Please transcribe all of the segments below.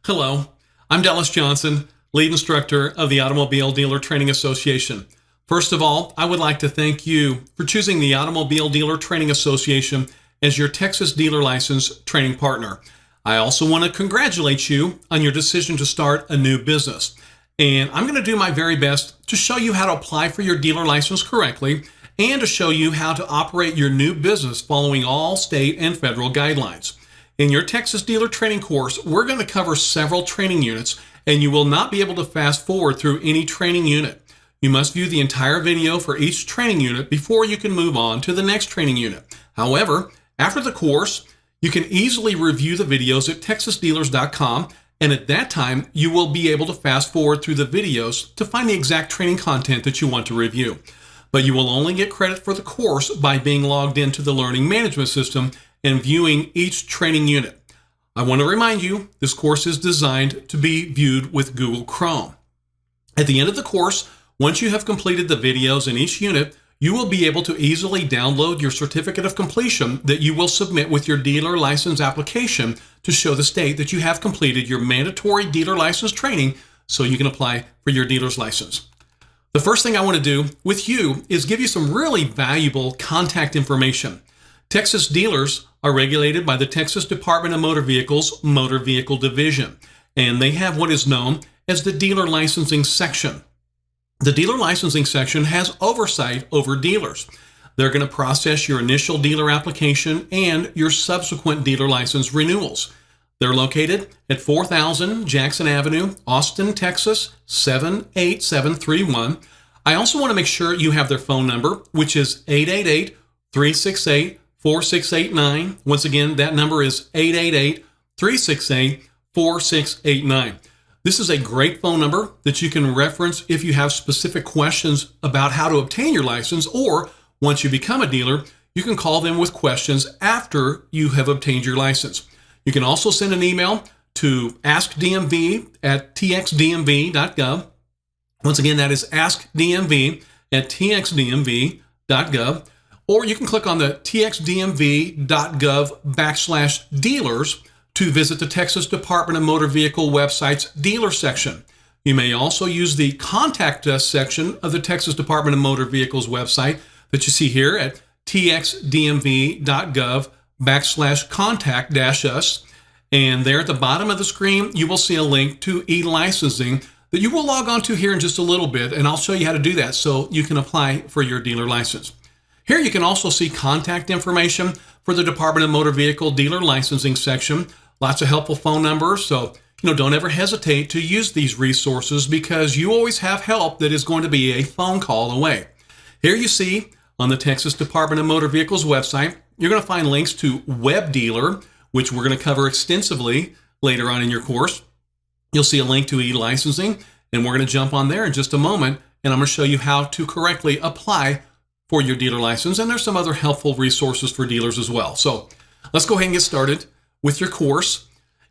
Hello, I'm Dallas Johnson, lead instructor of the Automobile Dealer Training Association. First of all, I would like to thank you for choosing the Automobile Dealer Training Association as your Texas dealer license training partner. I also want to congratulate you on your decision to start a new business. And I'm going to do my very best to show you how to apply for your dealer license correctly and to show you how to operate your new business following all state and federal guidelines. In your Texas dealer training course, we're going to cover several training units, and you will not be able to fast forward through any training unit. You must view the entire video for each training unit before you can move on to the next training unit. However, after the course, you can easily review the videos at texasdealers.com, and at that time, you will be able to fast forward through the videos to find the exact training content that you want to review. But you will only get credit for the course by being logged into the learning management system and viewing each training unit. I want to remind you, this course is designed to be viewed with Google Chrome. At the end of the course, once you have completed the videos in each unit, you will be able to easily download your certificate of completion that you will submit with your dealer license application to show the state that you have completed your mandatory dealer license training so you can apply for your dealer's license. The first thing I want to do with you is give you some really valuable contact information. Texas dealers are regulated by the Texas Department of Motor Vehicles Motor Vehicle Division, and they have what is known as the Dealer Licensing Section. The Dealer Licensing Section has oversight over dealers. They're going to process your initial dealer application and your subsequent dealer license renewals. They're located at 4000 Jackson Avenue, Austin, Texas, 78731. I also want to make sure you have their phone number, which is 888-368-4689. Once again, that number is 888-368-4689. This is a great phone number that you can reference if you have specific questions about how to obtain your license, or once you become a dealer, you can call them with questions after you have obtained your license. You can also send an email to askdmv@txdmv.gov. Once again, that is askdmv@txdmv.gov. Or you can click on the txdmv.gov/dealers to visit the Texas Department of Motor Vehicle website's dealer section. You may also use the Contact Us section of the Texas Department of Motor Vehicles website that you see here at txdmv.gov/contact-us. And there at the bottom of the screen, you will see a link to e-licensing that you will log on to here in just a little bit, and I'll show you how to do that so you can apply for your dealer license. Here you can also see contact information for the Department of Motor Vehicle Dealer Licensing section. Lots of helpful phone numbers, so don't ever hesitate to use these resources because you always have help that is going to be a phone call away. Here you see on the Texas Department of Motor Vehicles website, you're going to find links to Web Dealer, which we're going to cover extensively later on in your course. You'll see a link to e-licensing, and we're going to jump on there in just a moment, and I'm going to show you how to correctly apply for your dealer license, and there's some other helpful resources for dealers as well. So let's go ahead and get started with your course.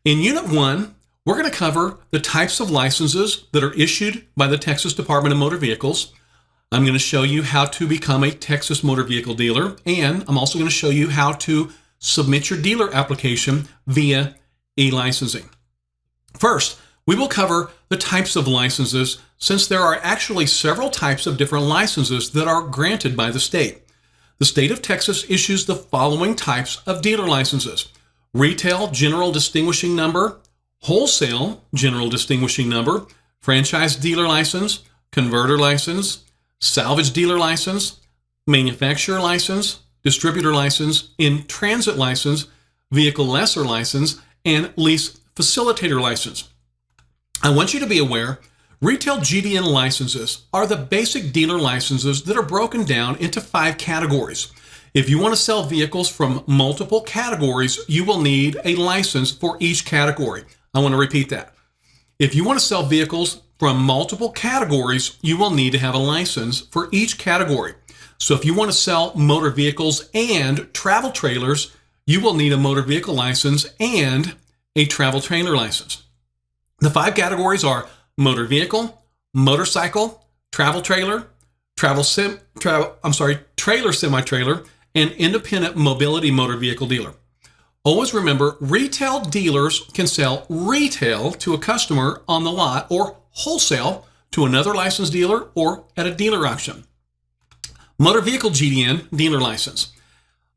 In Unit 1, we're going to cover the types of licenses that are issued by the Texas Department of Motor Vehicles. I'm going to show you how to become a Texas motor vehicle dealer, and I'm also going to show you how to submit your dealer application via e-licensing. First, we will cover the types of licenses since there are actually several types of different licenses that are granted by the state. The state of Texas issues the following types of dealer licenses: Retail General Distinguishing Number, Wholesale General Distinguishing Number, Franchise Dealer License, Converter License, Salvage Dealer License, Manufacturer License, Distributor License, In-Transit License, Vehicle Lessor License, and Lease Facilitator License. I want you to be aware, retail GDN licenses are the basic dealer licenses that are broken down into 5 categories. If you want to sell vehicles from multiple categories, you will need a license for each category. I want to repeat that. If you want to sell vehicles from multiple categories, you will need to have a license for each category. So if you want to sell motor vehicles and travel trailers, you will need a motor vehicle license and a travel trailer license. The 5 categories are motor vehicle, motorcycle, travel trailer, trailer semi-trailer, and independent mobility motor vehicle dealer. Always remember, retail dealers can sell retail to a customer on the lot or wholesale to another licensed dealer or at a dealer auction. Motor vehicle GDN dealer license.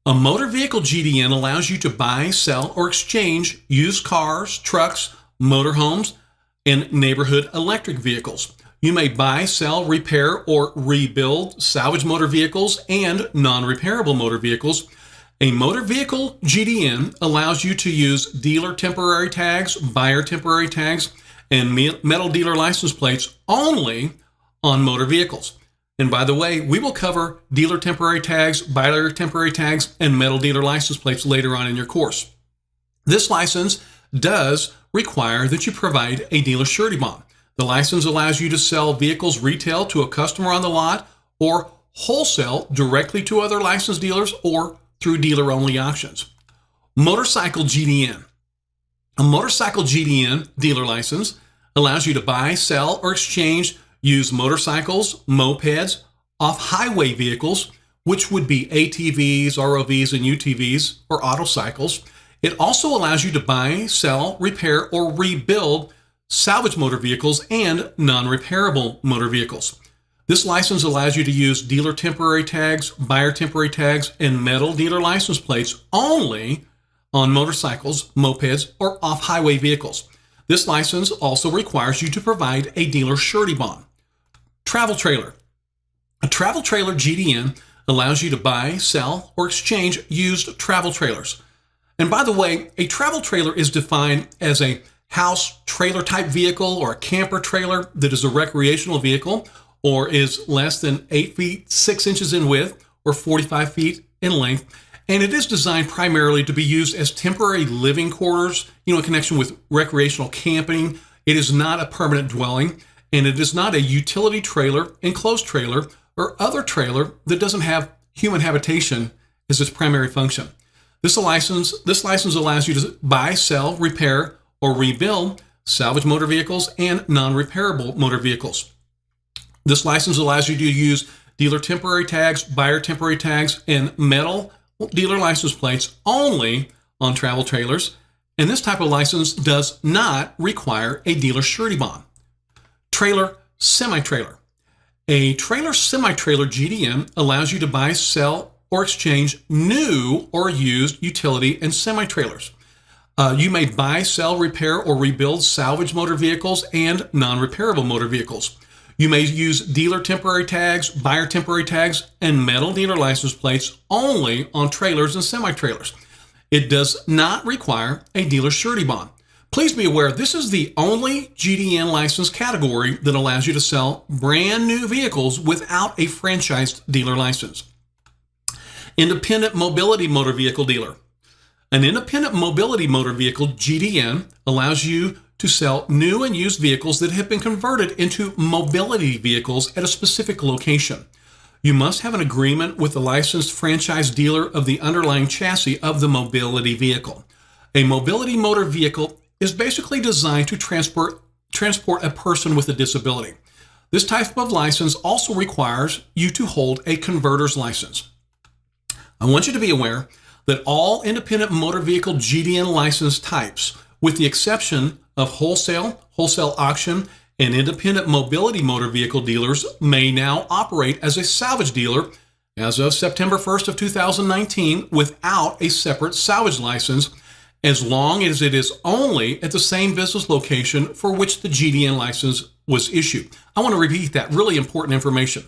A motor vehicle GDN allows you to buy, sell, or exchange used cars, trucks, motorhomes, and neighborhood electric vehicles. You may buy, sell, repair, or rebuild salvage motor vehicles and non-repairable motor vehicles. A motor vehicle GDN allows you to use dealer temporary tags, buyer temporary tags, and metal dealer license plates only on motor vehicles. And by the way, we will cover dealer temporary tags, buyer temporary tags, and metal dealer license plates later on in your course. This license does require that you provide a dealer surety bond. The license allows you to sell vehicles retail to a customer on the lot or wholesale directly to other licensed dealers or through dealer-only auctions. Motorcycle GDN. A motorcycle GDN dealer license allows you to buy, sell, or exchange used motorcycles, mopeds, off-highway vehicles, which would be ATVs, ROVs, and UTVs, or autocycles. It also allows you to buy, sell, repair, or rebuild salvage motor vehicles and non-repairable motor vehicles. This license allows you to use dealer temporary tags, buyer temporary tags, and metal dealer license plates only on motorcycles, mopeds, or off-highway vehicles. This license also requires you to provide a dealer surety bond. Travel trailer. A travel trailer GDN allows you to buy, sell, or exchange used travel trailers. And by the way, a travel trailer is defined as a house trailer type vehicle or a camper trailer that is a recreational vehicle or is less than 8 feet 6 inches in width or 45 feet in length. And it is designed primarily to be used as temporary living quarters, in connection with recreational camping. It is not a permanent dwelling, and it is not a utility trailer, enclosed trailer, or other trailer that doesn't have human habitation as its primary function. This license allows you to buy, sell, repair, or rebuild salvage motor vehicles and non-repairable motor vehicles. This license allows you to use dealer temporary tags, buyer temporary tags, and metal dealer license plates only on travel trailers. And this type of license does not require a dealer surety bond. Trailer semi-trailer. A trailer semi-trailer GDN allows you to buy, sell, or exchange new or used utility and semi-trailers. You may buy, sell, repair, or rebuild salvage motor vehicles and non-repairable motor vehicles. You may use dealer temporary tags, buyer temporary tags, and metal dealer license plates only on trailers and semi-trailers. It does not require a dealer surety bond. Please be aware, this is the only GDN license category that allows you to sell brand new vehicles without a franchised dealer license. Independent mobility motor vehicle dealer. An independent mobility motor vehicle GDN allows you to sell new and used vehicles that have been converted into mobility vehicles at a specific location. You must have an agreement with the licensed franchise dealer of the underlying chassis of the mobility vehicle. A mobility motor vehicle is basically designed to transport a person with a disability. This type of license also requires you to hold a converter's license. I want you to be aware that all independent motor vehicle GDN license types, with the exception of wholesale auction, and independent mobility motor vehicle dealers, may now operate as a salvage dealer as of September 1st of 2019 without a separate salvage license, as long as it is only at the same business location for which the GDN license was issued. I want to repeat that, really important information.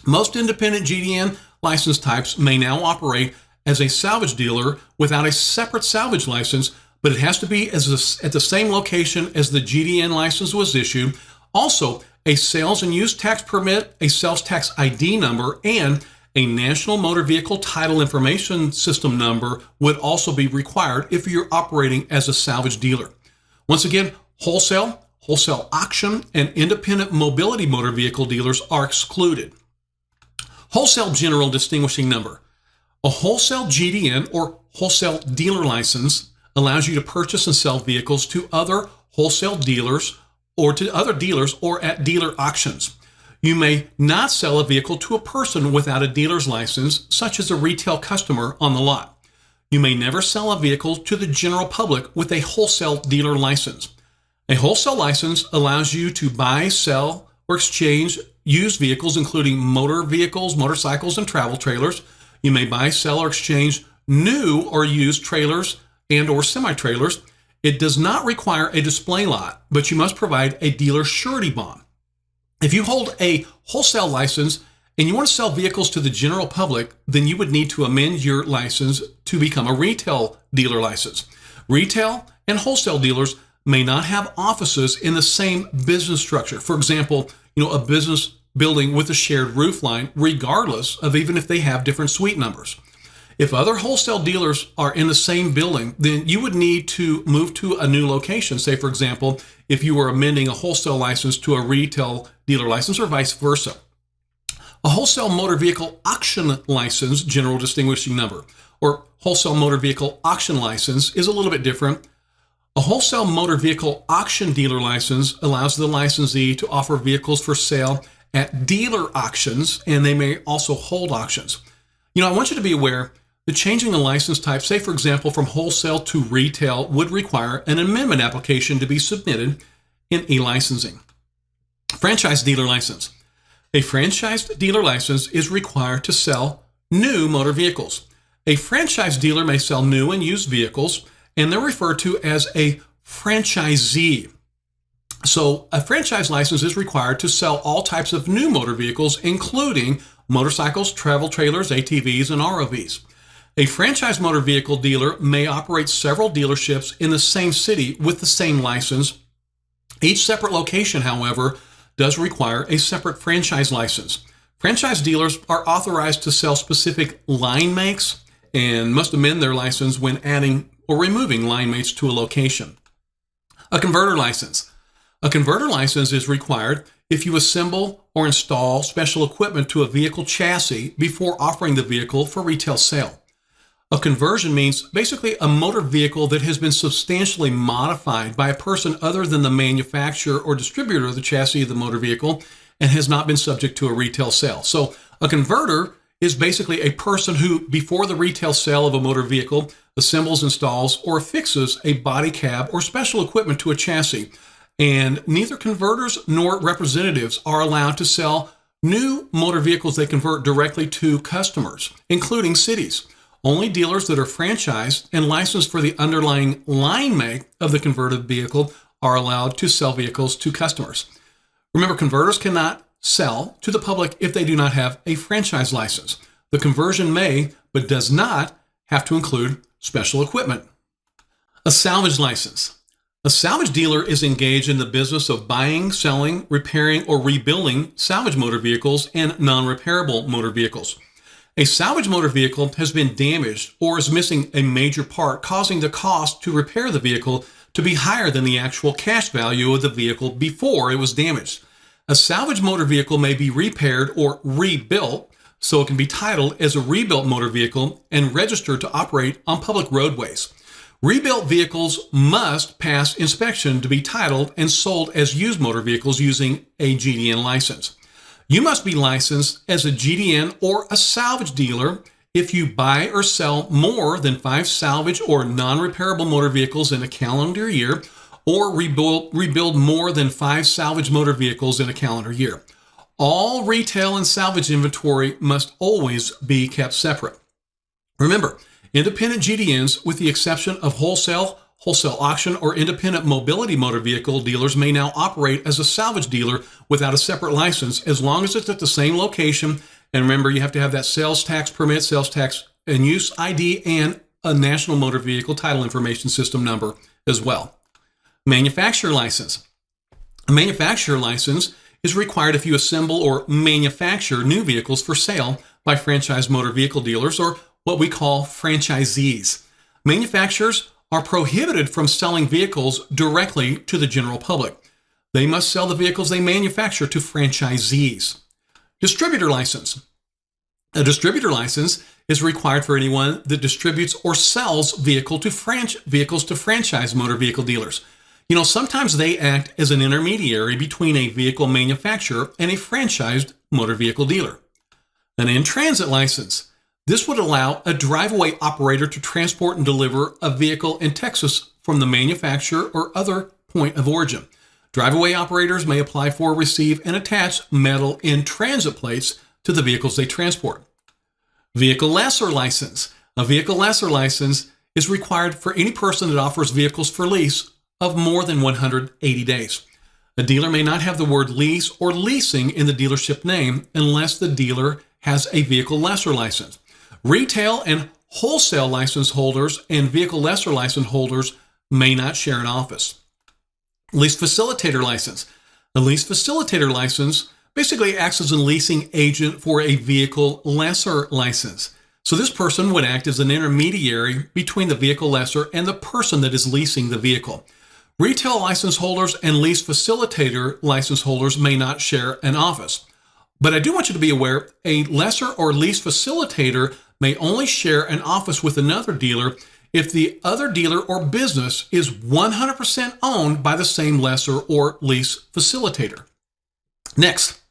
Most independent GDN license types may now operate as a salvage dealer without a separate salvage license, but it has to be at the same location as the GDN license was issued. Also, a sales and use tax permit, a sales tax ID number, and a National Motor Vehicle Title Information System number would also be required if you're operating as a salvage dealer. Once again, wholesale auction, and independent mobility motor vehicle dealers are excluded. Wholesale General Distinguishing Number. A wholesale GDN or wholesale dealer license allows you to purchase and sell vehicles to other wholesale dealers or to other dealers or at dealer auctions. You may not sell a vehicle to a person without a dealer's license, such as a retail customer on the lot. You may never sell a vehicle to the general public with a wholesale dealer license. A wholesale license allows you to buy, sell, or exchange used vehicles, including motor vehicles, motorcycles, and travel trailers. You may buy, sell, or exchange new or used trailers and or semi-trailers. It does not require a display lot, but you must provide a dealer surety bond. If you hold a wholesale license and you want to sell vehicles to the general public, then you would need to amend your license to become a retail dealer license. Retail and wholesale dealers may not have offices in the same business structure. For example, a business building with a shared roof line, regardless of even if they have different suite numbers. If other wholesale dealers are in the same building, then you would need to move to a new location. Say, for example, if you were amending a wholesale license to a retail dealer license or vice versa. A wholesale motor vehicle auction license, general distinguishing number, or wholesale motor vehicle auction license is a little bit different. A wholesale motor vehicle auction dealer license allows the licensee to offer vehicles for sale at dealer auctions, and they may also hold auctions. I want you to be aware that changing the license type, say for example from wholesale to retail, would require an amendment application to be submitted in e-licensing. Franchise dealer license. A franchised dealer license is required to sell new motor vehicles. A franchise dealer may sell new and used vehicles, and they're referred to as a franchisee. So a franchise license is required to sell all types of new motor vehicles, including motorcycles, travel trailers, ATVs, and ROVs. A franchise motor vehicle dealer may operate several dealerships in the same city with the same license. Each separate location, however, does require a separate franchise license. Franchise dealers are authorized to sell specific line makes and must amend their license when adding or removing line mates to a location. A converter license. A converter license is required if you assemble or install special equipment to a vehicle chassis before offering the vehicle for retail sale. A conversion means basically a motor vehicle that has been substantially modified by a person other than the manufacturer or distributor of the chassis of the motor vehicle and has not been subject to a retail sale. So a converter is basically a person who, before the retail sale of a motor vehicle, assembles, installs, or affixes a body cab or special equipment to a chassis. And neither converters nor representatives are allowed to sell new motor vehicles they convert directly to customers, including cities. Only dealers that are franchised and licensed for the underlying line make of the converted vehicle are allowed to sell vehicles to customers. Remember, converters cannot sell to the public if they do not have a franchise license. The conversion may, but does not, have to include special equipment. A salvage license. A salvage dealer is engaged in the business of buying, selling, repairing, or rebuilding salvage motor vehicles and non-repairable motor vehicles. A salvage motor vehicle has been damaged or is missing a major part, causing the cost to repair the vehicle to be higher than the actual cash value of the vehicle before it was damaged. A salvage motor vehicle may be repaired or rebuilt, so it can be titled as a rebuilt motor vehicle and registered to operate on public roadways. Rebuilt vehicles must pass inspection to be titled and sold as used motor vehicles using a GDN license. You must be licensed as a GDN or a salvage dealer if you buy or sell more than 5 salvage or non-repairable motor vehicles in a calendar year, or rebuild more than 5 salvage motor vehicles in a calendar year. All retail and salvage inventory must always be kept separate. Remember, independent GDNs, with the exception of wholesale auction, or independent mobility motor vehicle dealers may now operate as a salvage dealer without a separate license as long as it's at the same location. And remember, you have to have that sales tax permit, sales tax and use ID, and a National Motor Vehicle Title Information System number as well. Manufacturer license. A manufacturer license is required if you assemble or manufacture new vehicles for sale by franchise motor vehicle dealers, or what we call franchisees. Manufacturers are prohibited from selling vehicles directly to the general public. They must sell the vehicles they manufacture to franchisees. Distributor license. A distributor license is required for anyone that distributes or sells vehicles to franchise motor vehicle dealers. Sometimes they act as an intermediary between a vehicle manufacturer and a franchised motor vehicle dealer. An in-transit license. This would allow a drive-away operator to transport and deliver a vehicle in Texas from the manufacturer or other point of origin. Drive-away operators may apply for, receive, and attach metal in transit plates to the vehicles they transport. Vehicle lessor license. A vehicle lessor license is required for any person that offers vehicles for lease of more than 180 days. A dealer may not have the word lease or leasing in the dealership name unless the dealer has a vehicle lessor license. Retail and wholesale license holders and vehicle lessor license holders may not share an office. Lease facilitator license. A lease facilitator license basically acts as a leasing agent for a vehicle lessor license. So this person would act as an intermediary between the vehicle lessor and the person that is leasing the vehicle. Retail license holders and lease facilitator license holders may not share an office. But I do want you to be aware, a lessor or lease facilitator may only share an office with another dealer if the other dealer or business is 100% owned by the same lessor or lease facilitator. Next,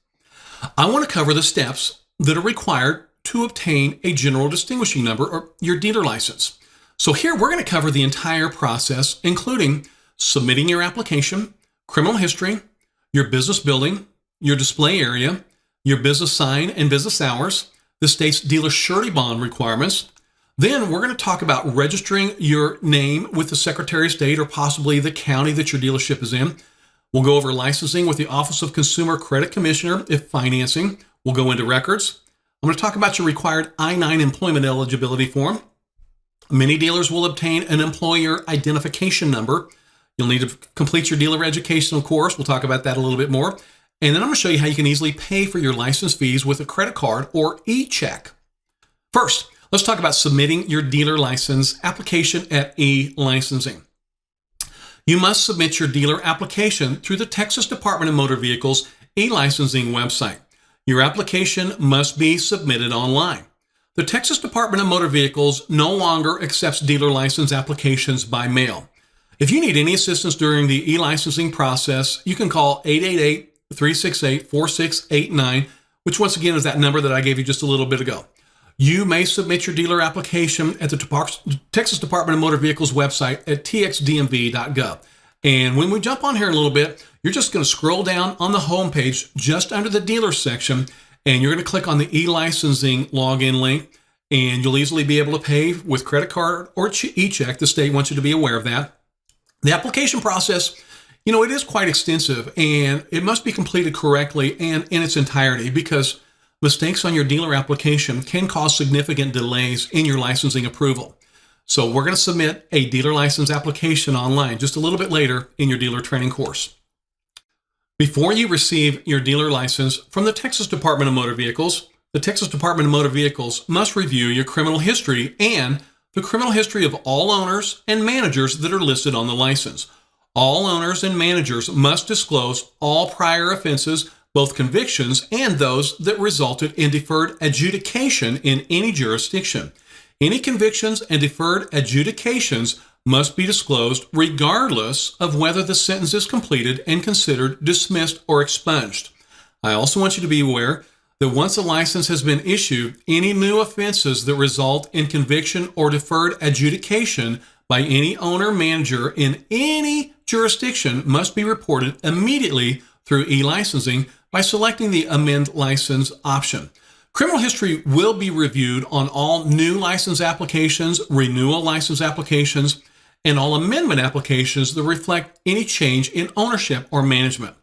I want to cover the steps that are required to obtain a general distinguishing number or your dealer license. So here we're going to cover the entire process, including submitting your application, criminal history, your business building, your display area, your business sign and business hours, the state's dealer surety bond requirements. Then we're going to talk about registering your name with the Secretary of State or possibly the county that your dealership is in. We'll go over licensing with the Office of Consumer Credit Commissioner if financing. We'll go into records. I'm going to talk about your required I-9 employment eligibility form. Many dealers will obtain an employer identification number. You'll need to complete your dealer educational course. We'll talk about that a little bit more. And then I'm going to show you how you can easily pay for your license fees with a credit card or e-check. First, let's talk about submitting your dealer license application at e-licensing. You must submit your dealer application through the Texas Department of Motor Vehicles e-licensing website. Your application must be submitted online. The Texas Department of Motor Vehicles no longer accepts dealer license applications by mail. If you need any assistance during the e-licensing process, you can call 888-368-4689, which once again is that number that I gave you just a little bit ago. You may submit your dealer application at the Texas Department of Motor Vehicles website at txdmv.gov. And when we jump on here in a little bit, you're just going to scroll down on the home page just under the dealer section, and you're going to click on the e-licensing login link, and you'll easily be able to pay with credit card or e-check. The state wants you to be aware of that. The application process, it is quite extensive, and it must be completed correctly and in its entirety because mistakes on your dealer application can cause significant delays in your licensing approval. So we're going to submit a dealer license application online just a little bit later in your dealer training course. Before you receive your dealer license from the Texas Department of Motor Vehicles, the Texas Department of Motor Vehicles must review your criminal history and the criminal history of all owners and managers that are listed on the license. All owners and managers must disclose all prior offenses, both convictions and those that resulted in deferred adjudication in any jurisdiction. Any convictions and deferred adjudications must be disclosed regardless of whether the sentence is completed and considered dismissed or expunged. I also want you to be aware that once a license has been issued, any new offenses that result in conviction or deferred adjudication by any owner or manager in any jurisdiction must be reported immediately through e-licensing by selecting the Amend License option. Criminal history will be reviewed on all new license applications, renewal license applications, and all amendment applications that reflect any change in ownership or management.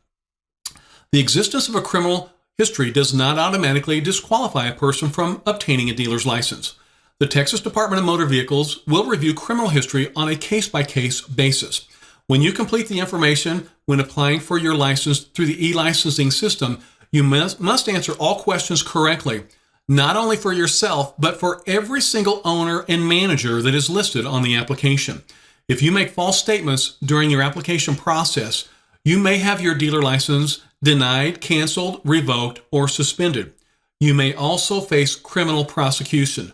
The existence of a criminal history does not automatically disqualify a person from obtaining a dealer's license. The Texas Department of Motor Vehicles will review criminal history on a case-by-case basis. When you complete the information when applying for your license through the e-licensing system, you must answer all questions correctly, not only for yourself, but for every single owner and manager that is listed on the application. If you make false statements during your application process, you may have your dealer license denied, canceled, revoked, or suspended. You may also face criminal prosecution.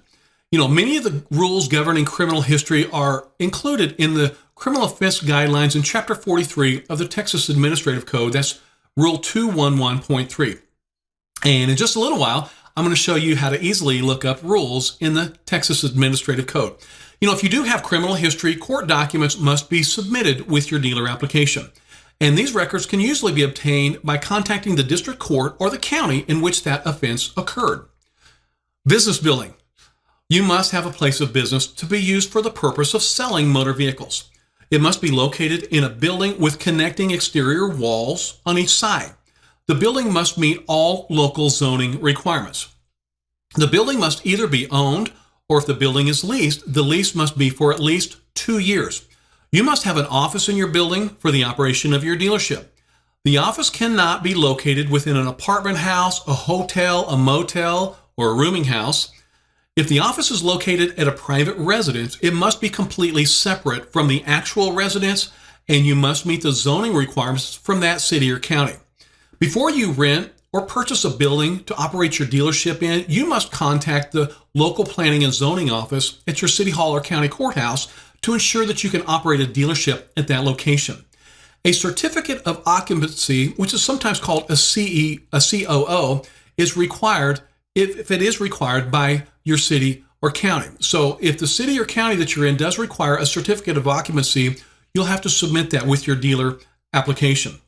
Many of the rules governing criminal history are included in the Criminal Offense Guidelines in Chapter 43 of the Texas Administrative Code. That's Rule 211.3. And in just a little while, I'm going to show you how to easily look up rules in the Texas Administrative Code. If you do have criminal history, court documents must be submitted with your dealer application. And these records can usually be obtained by contacting the district court or the county in which that offense occurred. Business billing. You must have a place of business to be used for the purpose of selling motor vehicles. It must be located in a building with connecting exterior walls on each side. The building must meet all local zoning requirements. The building must either be owned, or if the building is leased, the lease must be for at least 2 years. You must have an office in your building for the operation of your dealership. The office cannot be located within an apartment house, a hotel, a motel, or a rooming house. If the office is located at a private residence, it must be completely separate from the actual residence, and you must meet the zoning requirements from that city or county. Before you rent or purchase a building to operate your dealership in, you must contact the local planning and zoning office at your city hall or county courthouse to ensure that you can operate a dealership at that location. A certificate of occupancy, which is sometimes called a COO, is required if it is required by your city or county. So if the city or county that you're in does require a certificate of occupancy, you'll have to submit that with your dealer application.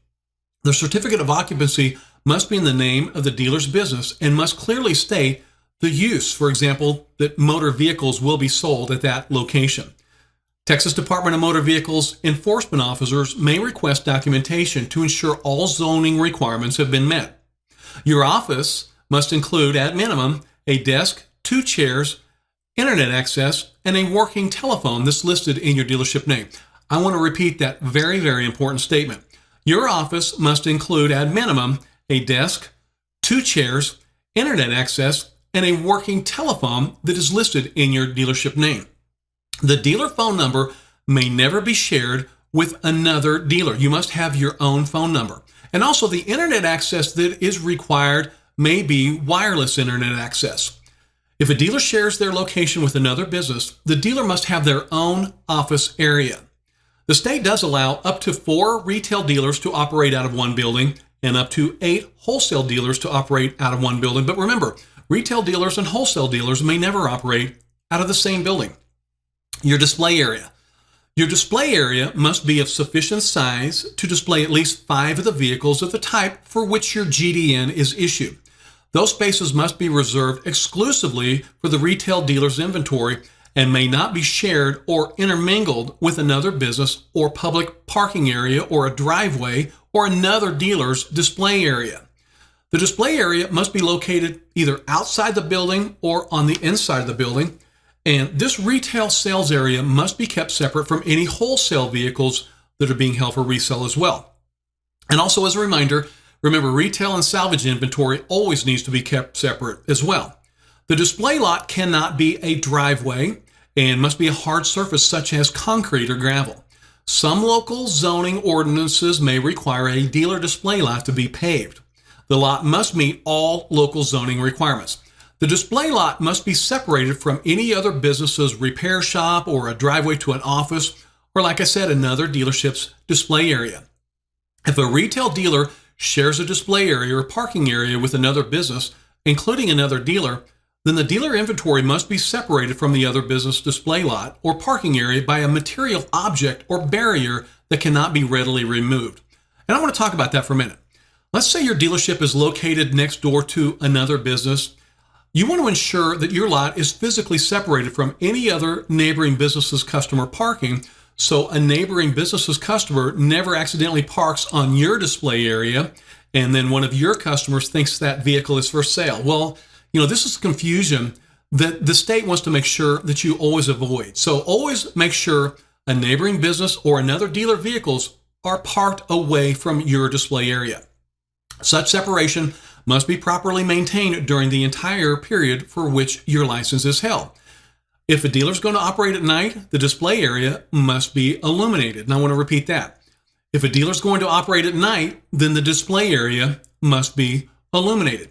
The certificate of occupancy must be in the name of the dealer's business and must clearly state the use, for example, that motor vehicles will be sold at that location. Texas Department of Motor Vehicles enforcement officers may request documentation to ensure all zoning requirements have been met. Your office must include, at minimum, a desk, 2 chairs, internet access, and a working telephone that's listed in your dealership name. I want to repeat that very, very important statement. Your office must include, at minimum, a desk, 2 chairs, internet access, and a working telephone that is listed in your dealership name. The dealer phone number may never be shared with another dealer. You must have your own phone number. And also, the internet access that is required may be wireless internet access. If a dealer shares their location with another business, the dealer must have their own office area. The state does allow up to 4 retail dealers to operate out of one building and up to 8 wholesale dealers to operate out of one building. But remember, retail dealers and wholesale dealers may never operate out of the same building. Your display area. Your display area must be of sufficient size to display at least 5 of the vehicles of the type for which your GDN is issued. Those spaces must be reserved exclusively for the retail dealer's inventory and may not be shared or intermingled with another business or public parking area or a driveway or another dealer's display area. The display area must be located either outside the building or on the inside of the building. And this retail sales area must be kept separate from any wholesale vehicles that are being held for resale as well. And also, as a reminder, remember, retail and salvage inventory always needs to be kept separate as well. The display lot cannot be a driveway and must be a hard surface such as concrete or gravel. Some local zoning ordinances may require a dealer display lot to be paved. The lot must meet all local zoning requirements. The display lot must be separated from any other business's repair shop or a driveway to an office, or like I said, another dealership's display area. If a retail dealer shares a display area or parking area with another business, including another dealer, then the dealer inventory must be separated from the other business display lot or parking area by a material object or barrier that cannot be readily removed. And I want to talk about that for a minute. Let's say your dealership is located next door to another business. You want to ensure that your lot is physically separated from any other neighboring business's customer parking, so a neighboring business's customer never accidentally parks on your display area, and then one of your customers thinks that vehicle is for sale. Well, this is confusion that the state wants to make sure that you always avoid. So always make sure a neighboring business or another dealer vehicles are parked away from your display area. Such separation must be properly maintained during the entire period for which your license is held. If a dealer is going to operate at night, the display area must be illuminated. And I want to repeat that. If a dealer is going to operate at night, then the display area must be illuminated.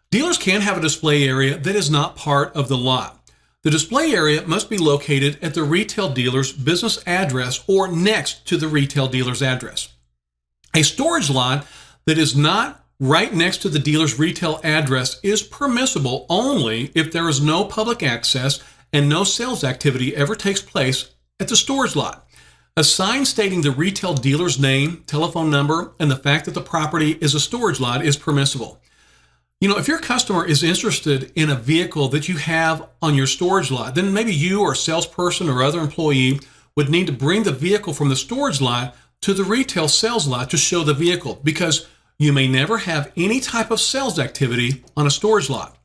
Dealers can have a display area that is not part of the lot. The display area must be located at the retail dealer's business address or next to the retail dealer's address. A storage lot that is not right next to the dealer's retail address is permissible only if there is no public access and no sales activity ever takes place at the storage lot. A sign stating the retail dealer's name, telephone number, and the fact that the property is a storage lot is permissible. If your customer is interested in a vehicle that you have on your storage lot, then maybe you or a salesperson or other employee would need to bring the vehicle from the storage lot to the retail sales lot to show the vehicle, because you may never have any type of sales activity on a storage lot.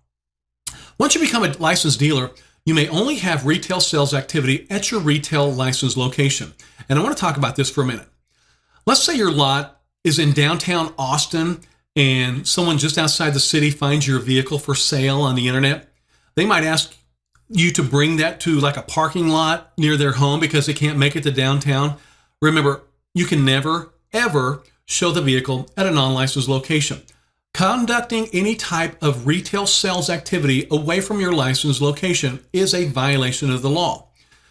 Once you become a licensed dealer, you may only have retail sales activity at your retail license location. And I want to talk about this for a minute. Let's say your lot is in downtown Austin and someone just outside the city finds your vehicle for sale on the internet. They might ask you to bring that to like a parking lot near their home because they can't make it to downtown. Remember, you can never, ever show the vehicle at a non-licensed location. Conducting any type of retail sales activity away from your licensed location is a violation of the law.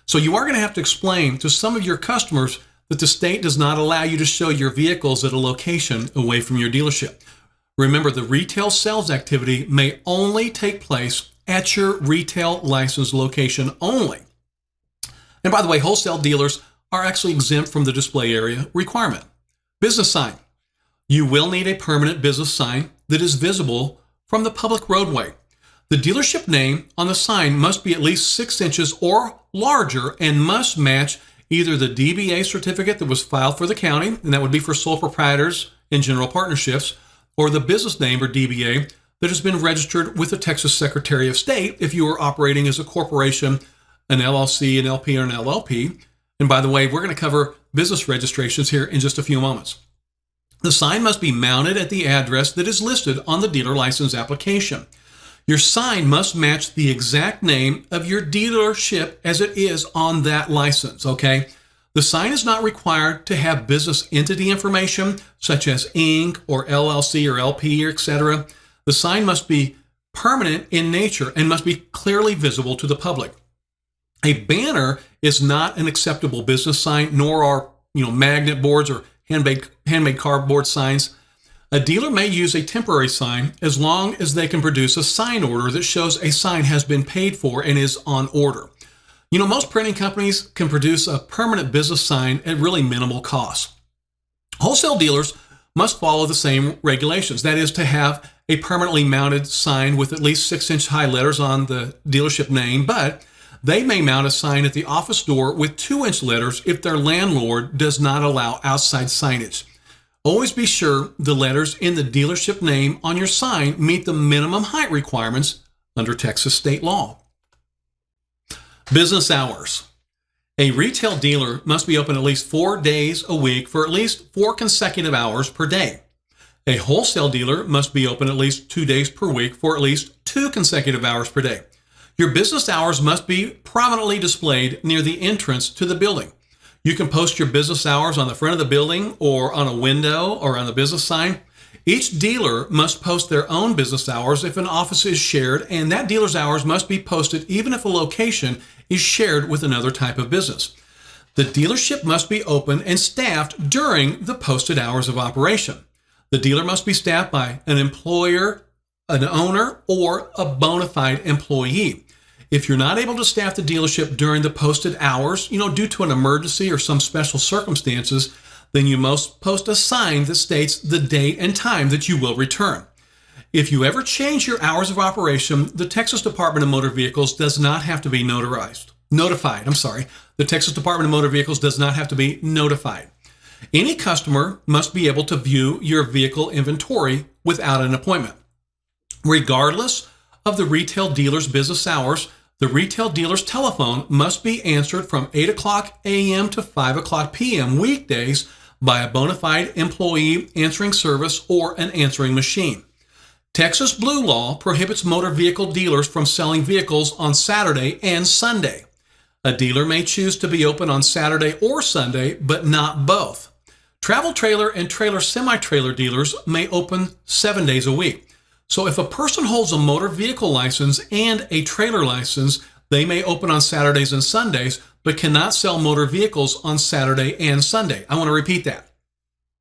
So you are going to have to explain to some of your customers that the state does not allow you to show your vehicles at a location away from your dealership. Remember, the retail sales activity may only take place at your retail license location only. And by the way, wholesale dealers are actually exempt from the display area requirement. Business sign. You will need a permanent business sign that is visible from the public roadway. The dealership name on the sign must be at least 6 inches or larger and must match either the DBA certificate that was filed for the county, and that would be for sole proprietors and general partnerships, or the business name or DBA that has been registered with the Texas Secretary of State if you are operating as a corporation, an LLC, an LP, or an LLP. And by the way, we're going to cover business registrations here in just a few moments. The sign must be mounted at the address that is listed on the dealer license application. Your sign must match the exact name of your dealership as it is on that license, okay? The sign is not required to have business entity information such as Inc. or LLC or LP, etc. The sign must be permanent in nature and must be clearly visible to the public. A banner is not an acceptable business sign, nor are magnet boards or handmade cardboard signs. A dealer may use a temporary sign as long as they can produce a sign order that shows a sign has been paid for and is on order. Most printing companies can produce a permanent business sign at really minimal cost. Wholesale dealers must follow the same regulations. That is, to have a permanently mounted sign with at least 6-inch high letters on the dealership name, but they may mount a sign at the office door with 2-inch letters if their landlord does not allow outside signage. Always be sure the letters in the dealership name on your sign meet the minimum height requirements under Texas state law. Business hours. A retail dealer must be open at least 4 days a week for at least 4 consecutive hours per day. A wholesale dealer must be open at least 2 days per week for at least 2 consecutive hours per day. Your business hours must be prominently displayed near the entrance to the building. You can post your business hours on the front of the building or on a window or on the business sign. Each dealer must post their own business hours if an office is shared, and that dealer's hours must be posted even if a location is shared with another type of business. The dealership must be open and staffed during the posted hours of operation. The dealer must be staffed by an employer, an owner, or a bona fide employee. If you're not able to staff the dealership during the posted hours, due to an emergency or some special circumstances, then you must post a sign that states the date and time that you will return. If you ever change your hours of operation, the Texas Department of Motor Vehicles does not have to be notified. The Texas Department of Motor Vehicles does not have to be notified. Any customer must be able to view your vehicle inventory without an appointment. Regardless of the retail dealer's business hours, the retail dealer's telephone must be answered from 8 o'clock a.m. to 5 o'clock p.m. weekdays by a bona fide employee answering service or an answering machine. Texas Blue Law prohibits motor vehicle dealers from selling vehicles on Saturday and Sunday. A dealer may choose to be open on Saturday or Sunday, but not both. Travel trailer and trailer semi-trailer dealers may open 7 days a week. So if a person holds a motor vehicle license and a trailer license, they may open on Saturdays and Sundays, but cannot sell motor vehicles on Saturday and Sunday. I want to repeat that.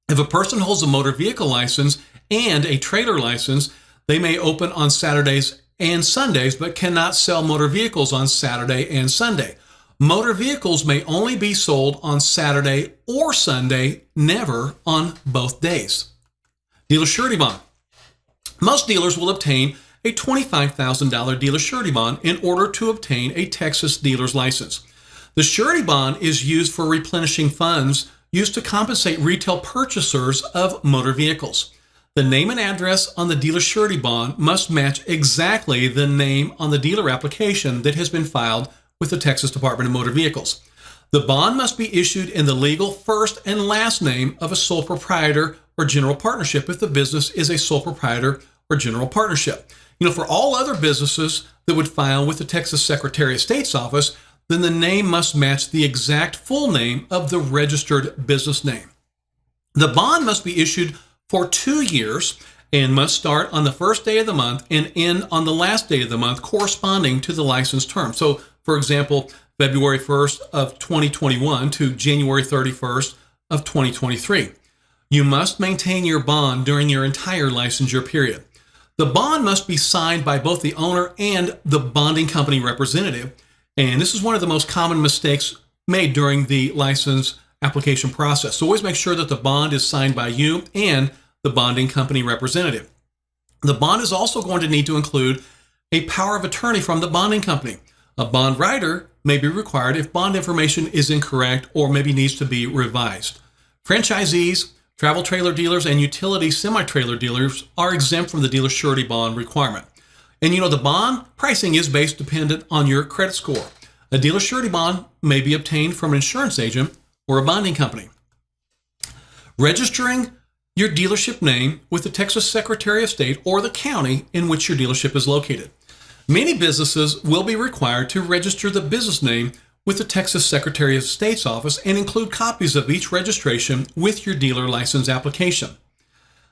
If a person holds a motor vehicle license and a trailer license, they may open on Saturdays and Sundays, but cannot sell motor vehicles on Saturday and Sunday. Motor vehicles may only be sold on Saturday or Sunday, never on both days. Dealer surety bond. Most dealers will obtain a $25,000 dealer surety bond in order to obtain a Texas dealer's license. The surety bond is used for replenishing funds used to compensate retail purchasers of motor vehicles. The name and address on the dealer surety bond must match exactly the name on the dealer application that has been filed with the Texas Department of Motor Vehicles. The bond must be issued in the legal first and last name of a sole proprietor or general partnership if the business is a sole proprietor or general partnership. For all other businesses that would file with the Texas Secretary of State's office, then the name must match the exact full name of the registered business name. The bond must be issued for 2 years and must start on the first day of the month and end on the last day of the month corresponding to the license term. So, for example, February 1st of 2021 to January 31st of 2023. You must maintain your bond during your entire licensure period. The bond must be signed by both the owner and the bonding company representative. And this is one of the most common mistakes made during the license application process. So always make sure that the bond is signed by you and the bonding company representative. The bond is also going to need to include a power of attorney from the bonding company. A bond writer may be required if bond information is incorrect or maybe needs to be revised. Franchisees, travel trailer dealers, and utility semi-trailer dealers are exempt from the dealer surety bond requirement. And the bond pricing is based dependent on your credit score. A dealer surety bond may be obtained from an insurance agent or a bonding company. Registering your dealership name with the Texas Secretary of State or the county in which your dealership is located. Many businesses will be required to register the business name with the Texas Secretary of State's office and include copies of each registration with your dealer license application.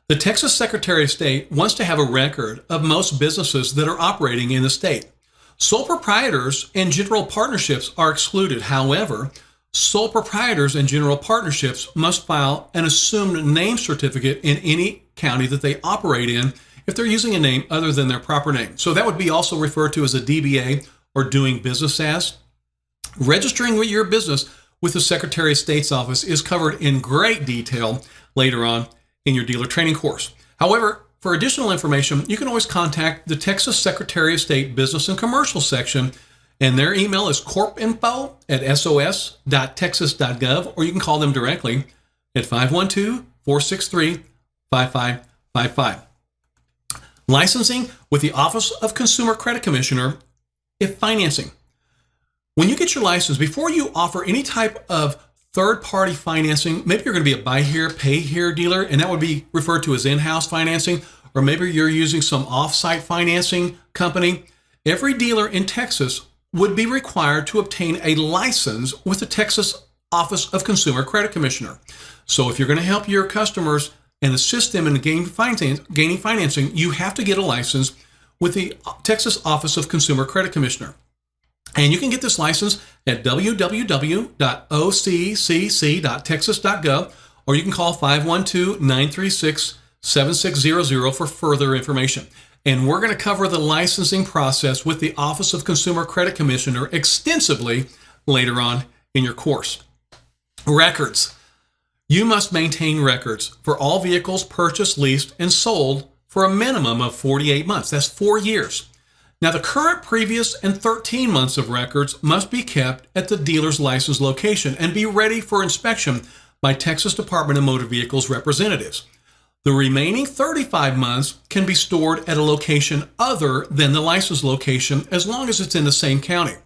The Texas Secretary of State wants to have a record of most businesses that are operating in the state. Sole proprietors and general partnerships are excluded. However, sole proprietors and general partnerships must file an assumed name certificate in any county that they operate in if they're using a name other than their proper name. So that would be also referred to as a DBA or doing business as. Registering your business with the Secretary of State's office is covered in great detail later on in your dealer training course. However, for additional information, you can always contact the Texas Secretary of State Business and Commercial section, and their email is corpinfo@sos.texas.gov, or you can call them directly at 512-463-5555. Licensing with the Office of Consumer Credit Commissioner if financing. When you get your license, before you offer any type of third-party financing, maybe you're going to be a buy here, pay here dealer, and that would be referred to as in-house financing, or maybe you're using some off-site financing company. Every dealer in Texas would be required to obtain a license with the Texas Office of Consumer Credit Commissioner. So if you're going to help your customers and assist them in gaining financing, you have to get a license with the Texas Office of Consumer Credit Commissioner. And you can get this license at www.occc.texas.gov, or you can call 512-936-7600 for further information. And we're going to cover the licensing process with the Office of Consumer Credit Commissioner extensively later on in your course. Records. You must maintain records for all vehicles purchased, leased, and sold for a minimum of 48 months. That's 4 years. Now, the current, previous, and 13 months of records must be kept at the dealer's license location and be ready for inspection by Texas Department of Motor Vehicles representatives. The remaining 35 months can be stored at a location other than the license location as long as it's in the same county.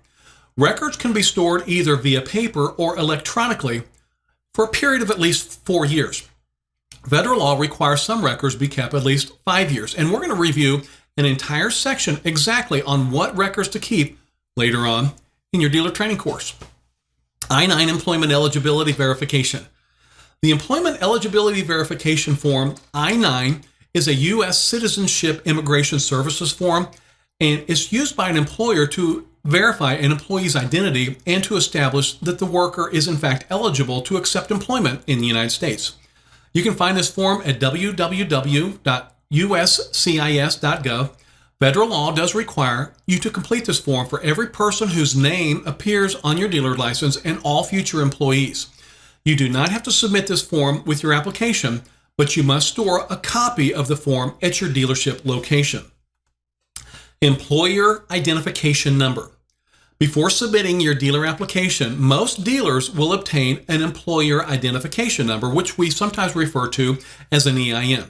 Records can be stored either via paper or electronically for a period of at least 4 years. Federal law requires some records be kept at least 5 years, and we're going to review an entire section exactly on what records to keep later on in your dealer training course. I-9 Employment Eligibility Verification. The Employment Eligibility Verification Form, I-9, is a U.S. Citizenship Immigration Services form, and it's used by an employer to verify an employee's identity and to establish that the worker is in fact eligible to accept employment in the United States. You can find this form at www.uscis.gov. Federal law does require you to complete this form for every person whose name appears on your dealer license and all future employees. You do not have to submit this form with your application, but you must store a copy of the form at your dealership location. Employer identification number. Before submitting your dealer application, most dealers will obtain an employer identification number, which we sometimes refer to as an EIN.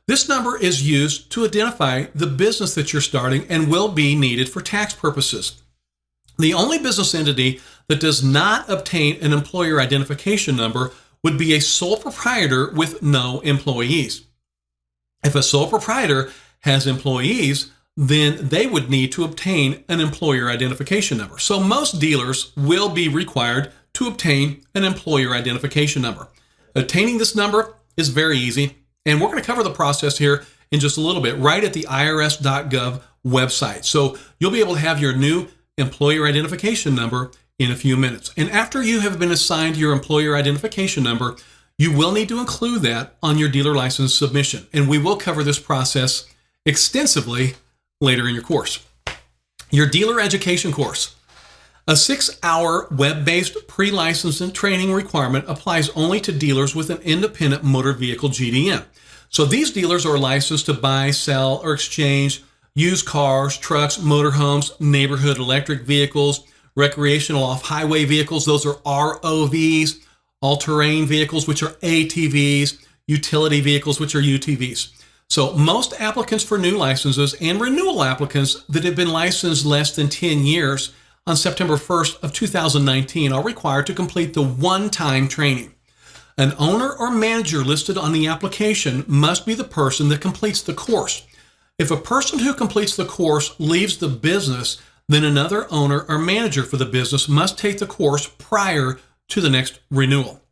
This number is used to identify the business that you're starting and will be needed for tax purposes. The only business entity that does not obtain an employer identification number would be a sole proprietor with no employees. If a sole proprietor has employees, then they would need to obtain an employer identification number. So most dealers will be required to obtain an employer identification number. Obtaining this number is very easy, and we're going to cover the process here in just a little bit, right at the irs.gov website. So you'll be able to have your new employer identification number in a few minutes. And after you have been assigned your employer identification number, you will need to include that on your dealer license submission. And we will cover this process extensively later in your course. Your dealer education course. A 6-hour web-based pre-licensing training requirement applies only to dealers with an independent motor vehicle GDN. So these dealers are licensed to buy, sell, or exchange used cars, trucks, motorhomes, neighborhood electric vehicles, recreational off-highway vehicles, those are ROVs, all-terrain vehicles, which are ATVs, utility vehicles, which are UTVs. So most applicants for new licenses and renewal applicants that have been licensed less than 10 years on September 1st of 2019 are required to complete the one-time training. An owner or manager listed on the application must be the person that completes the course. If a person who completes the course leaves the business, then another owner or manager for the business must take the course prior to the next renewal.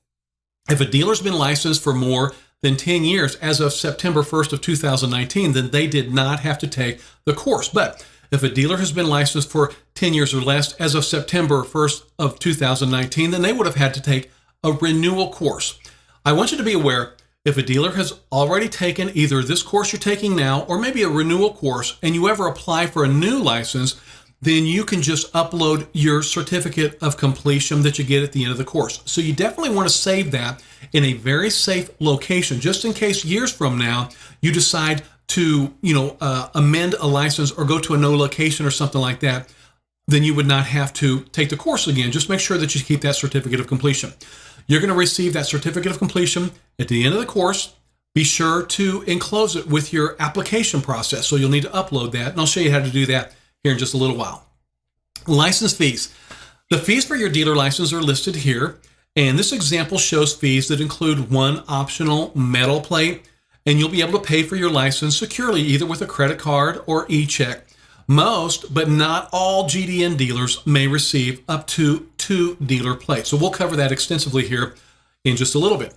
If a dealer's been licensed for more than 10 years as of September 1st of 2019, then they did not have to take the course. But if a dealer has been licensed for 10 years or less as of September 1st of 2019, then they would have had to take a renewal course. I want you to be aware, if a dealer has already taken either this course you're taking now or maybe a renewal course and you ever apply for a new license, then you can just upload your certificate of completion that you get at the end of the course. So you definitely want to save that in a very safe location, just in case years from now you decide to, amend a license or go to a no location or something like that, then you would not have to take the course again. Just make sure that you keep that certificate of completion. You're going to receive that certificate of completion at the end of the course. Be sure to enclose it with your application process. So you'll need to upload that, and I'll show you how to do that here in just a little while. License fees. The fees for your dealer license are listed here, and this example shows fees that include one optional metal plate, and you'll be able to pay for your license securely either with a credit card or e-check. Most, but not all GDN dealers may receive up to 2 dealer plates. So we'll cover that extensively here in just a little bit.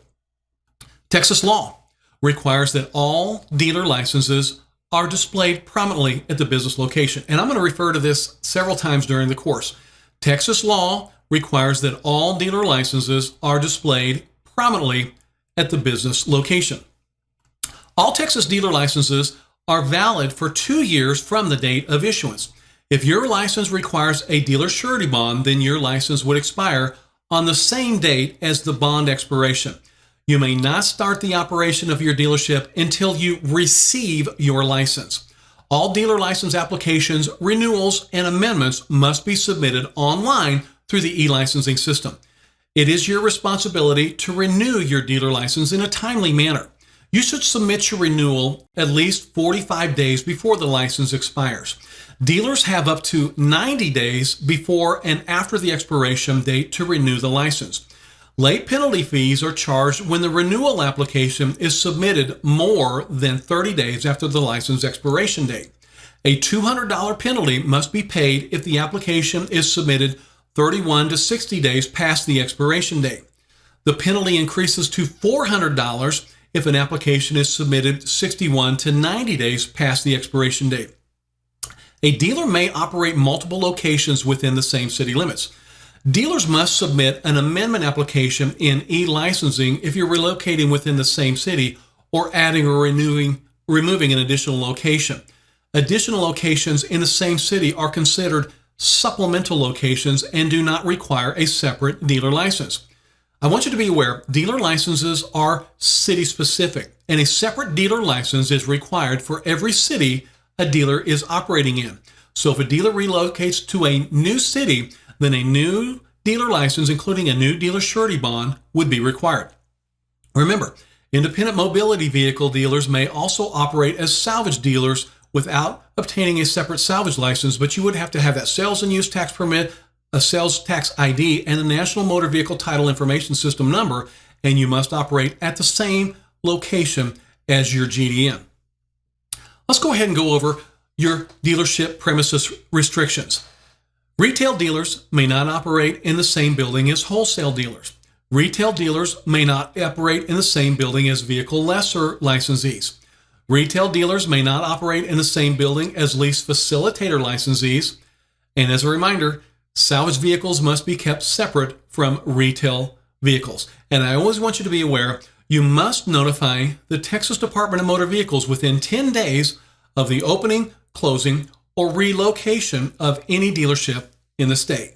Texas law requires that all dealer licenses are displayed prominently at the business location. And I'm going to refer to this several times during the course. Texas law requires that all dealer licenses are displayed prominently at the business location. All Texas dealer licenses are valid for 2 years from the date of issuance. If your license requires a dealer surety bond, then your license would expire on the same date as the bond expiration. You may not start the operation of your dealership until you receive your license. All dealer license applications, renewals, and amendments must be submitted online through the e-licensing system. It is your responsibility to renew your dealer license in a timely manner. You should submit your renewal at least 45 days before the license expires. Dealers have up to 90 days before and after the expiration date to renew the license. Late penalty fees are charged when the renewal application is submitted more than 30 days after the license expiration date. A $200 penalty must be paid if the application is submitted 31 to 60 days past the expiration date. The penalty increases to $400 if an application is submitted 61 to 90 days past the expiration date. A dealer may operate multiple locations within the same city limits. Dealers must submit an amendment application in e-licensing if you're relocating within the same city or adding or removing an additional location. Additional locations in the same city are considered supplemental locations and do not require a separate dealer license. I want you to be aware, dealer licenses are city-specific, and a separate dealer license is required for every city a dealer is operating in. So if a dealer relocates to a new city, then a new dealer license, including a new dealer surety bond, would be required. Remember, independent mobility vehicle dealers may also operate as salvage dealers without obtaining a separate salvage license, but you would have to have that sales and use tax permit, a sales tax ID, and a National Motor Vehicle Title Information System number, and you must operate at the same location as your GDM. Let's go ahead and go over your dealership premises restrictions. Retail dealers may not operate in the same building as wholesale dealers. Retail dealers may not operate in the same building as vehicle lessor licensees. Retail dealers may not operate in the same building as lease facilitator licensees. And as a reminder, salvage vehicles must be kept separate from retail vehicles. And I always want you to be aware, you must notify the Texas Department of Motor Vehicles within 10 days of the opening, closing, or relocation of any dealership in the state.